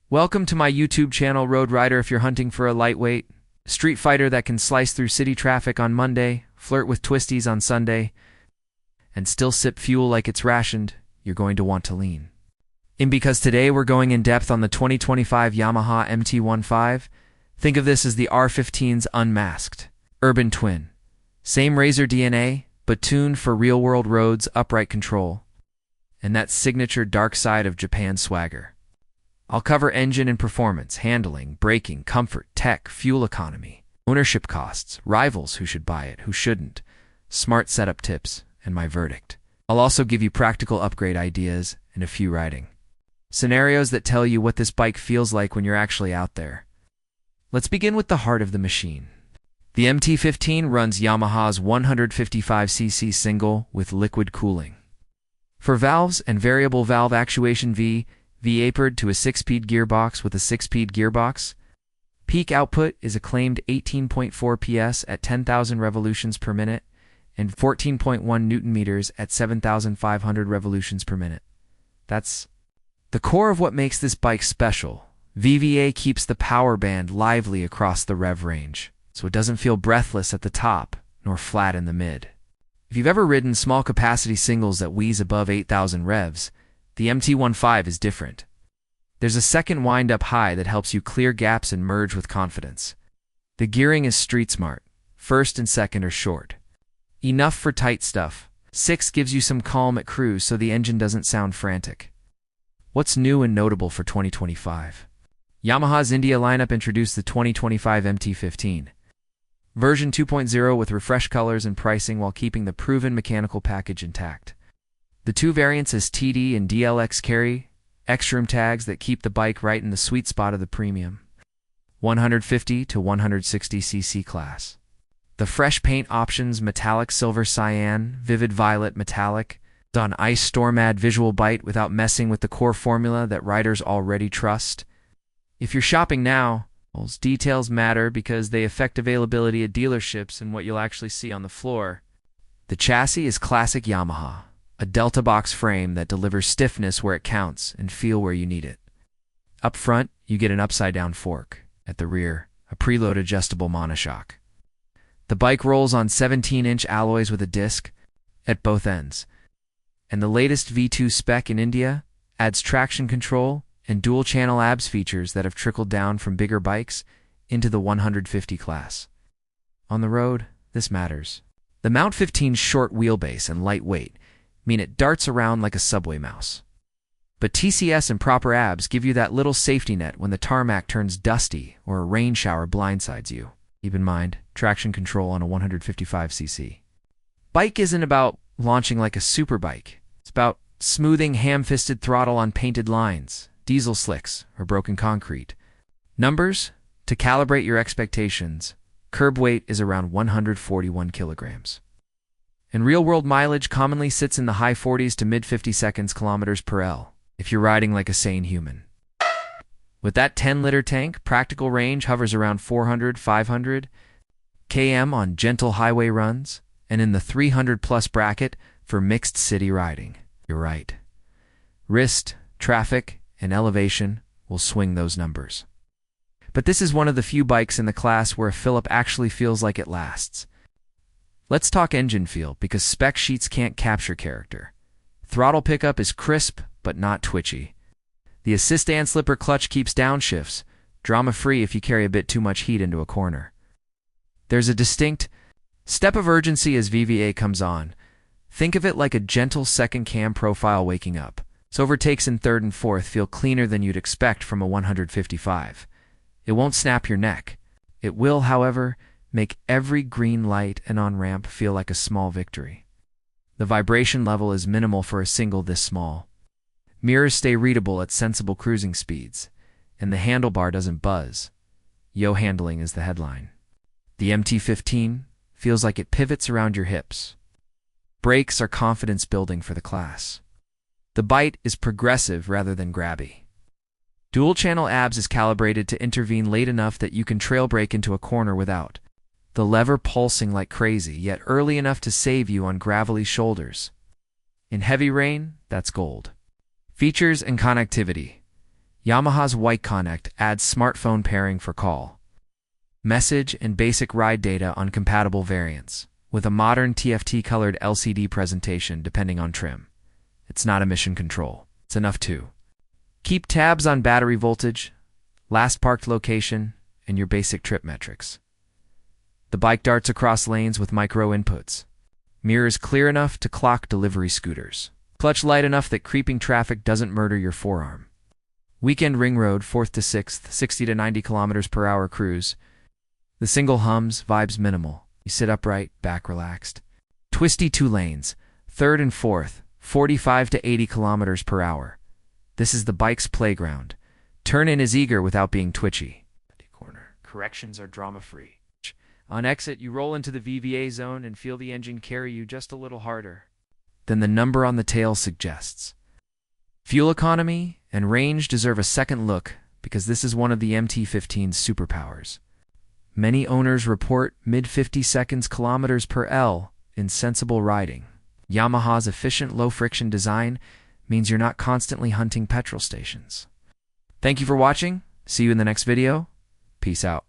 Welcome to my YouTube channel, Road Rider. If you're hunting for a lightweight Streetfighter that can slice through city traffic on Monday, flirt with twisties on Sunday, and still sip fuel like it's rationed, you're going to want to lean in, because today we're going in depth on the 2025 Yamaha MT-15. Think of this as the R15's unmasked urban twin. Same razor DNA, but tuned for real-world roads, upright control, and that signature dark side of Japan swagger. I'll cover engine and performance, handling, braking, comfort, tech, fuel economy, ownership costs, rivals who should buy it, who shouldn't, smart setup tips, and my verdict. I'll also give you practical upgrade ideas and a few riding scenarios that tell you what this bike feels like when you're actually out there. Let's begin with the heart of the machine. The MT-15 runs Yamaha's 155cc single with liquid cooling. For valves and variable valve actuation, V-apered to a 6-speed gearbox with a 6-speed gearbox. Peak output is a claimed 18.4 PS at 10,000 revolutions per minute and 14.1 Newton meters at 7,500 revolutions per minute. That's the core of what makes this bike special. VVA keeps the power band lively across the rev range, so it doesn't feel breathless at the top nor flat in the mid. If you've ever ridden small capacity singles that wheeze above 8,000 revs, the MT-15 is different. There's a second wind-up high that helps you clear gaps and merge with confidence. The gearing is street smart. First and second are short. Enough for tight stuff. 6 gives you some calm at cruise so the engine doesn't sound frantic. What's new and notable for 2025? Yamaha's India lineup introduced the 2025 MT-15. Version 2.0 with refreshed colors and pricing while keeping the proven mechanical package intact. The two variants as TD and DLX carry X-Room tags that keep the bike right in the sweet spot of the premium 150 to 160cc class. The fresh paint options: metallic silver cyan, vivid violet metallic, on ice storm, visual bite without messing with the core formula that riders already trust. If you're shopping now, those details matter because they affect availability at dealerships and what you'll actually see on the floor. The chassis is classic Yamaha. A delta box frame that delivers stiffness where it counts and feel where you need it. Up front, you get an upside-down fork. At the rear, a preload adjustable monoshock. The bike rolls on 17-inch alloys with a disc at both ends. And the latest V2 spec in India adds traction control and dual-channel ABS features that have trickled down from bigger bikes into the 150 class. On the road, this matters. The MT-15's short wheelbase and light weight mean it darts around like a subway mouse. But TCS and proper ABS give you that little safety net when the tarmac turns dusty or a rain shower blindsides you. Keep in mind, traction control on a 155cc. Bike isn't about launching like a superbike. It's about smoothing ham-fisted throttle on painted lines, diesel slicks, or broken concrete. Numbers? To calibrate your expectations, curb weight is around 141 kilograms. And real-world mileage commonly sits in the high 40s to mid-50 seconds kilometers per L, if you're riding like a sane human. With that 10-liter tank, practical range hovers around 400-500 km on gentle highway runs, and in the 300-plus bracket for mixed city riding. You're right. Wrist, traffic, and elevation will swing those numbers. But this is one of the few bikes in the class where a fill-up actually feels like it lasts. Let's talk engine feel, because spec sheets can't capture character. Throttle pickup is crisp, but not twitchy. The assist and slipper clutch keeps downshifts, drama-free if you carry a bit too much heat into a corner. There's a distinct step of urgency as VVA comes on. Think of it like a gentle second cam profile waking up. So overtakes in third and fourth feel cleaner than you'd expect from a 155. It won't snap your neck. It will, however, make every green light and on-ramp feel like a small victory. The vibration level is minimal for a single this small. Mirrors stay readable at sensible cruising speeds, and the handlebar doesn't buzz. Yo handling is the headline. The MT-15 feels like it pivots around your hips. Brakes are confidence building for the class. The bite is progressive rather than grabby. Dual-channel ABS is calibrated to intervene late enough that you can trail brake into a corner without the lever pulsing like crazy, yet early enough to save you on gravelly shoulders. In heavy rain, that's gold. Features and connectivity. Yamaha's White Connect adds smartphone pairing for call, message, and basic ride data on compatible variants, with a modern TFT-colored LCD presentation depending on trim. It's not emission control. It's enough to keep tabs on battery voltage, last parked location, and your basic trip metrics. The bike darts across lanes with micro inputs. Mirrors clear enough to clock delivery scooters. Clutch light enough that creeping traffic doesn't murder your forearm. Weekend ring road, 4th to 6th, 60 to 90 kilometers per hour cruise. The single hums, vibes minimal. You sit upright, back relaxed. Twisty 2 lanes, 3rd and 4th, 45 to 80 kilometers per hour. This is the bike's playground. Turn in is eager without being twitchy. Corner. Corrections are drama-free. On exit, you roll into the VVA zone and feel the engine carry you just a little harder than the number on the tail suggests. Fuel economy and range deserve a second look because this is one of the MT-15's superpowers. Many owners report mid-50 seconds kilometers per L in sensible riding. Yamaha's efficient low-friction design means you're not constantly hunting petrol stations. Thank you for watching. See you in the next video. Peace out.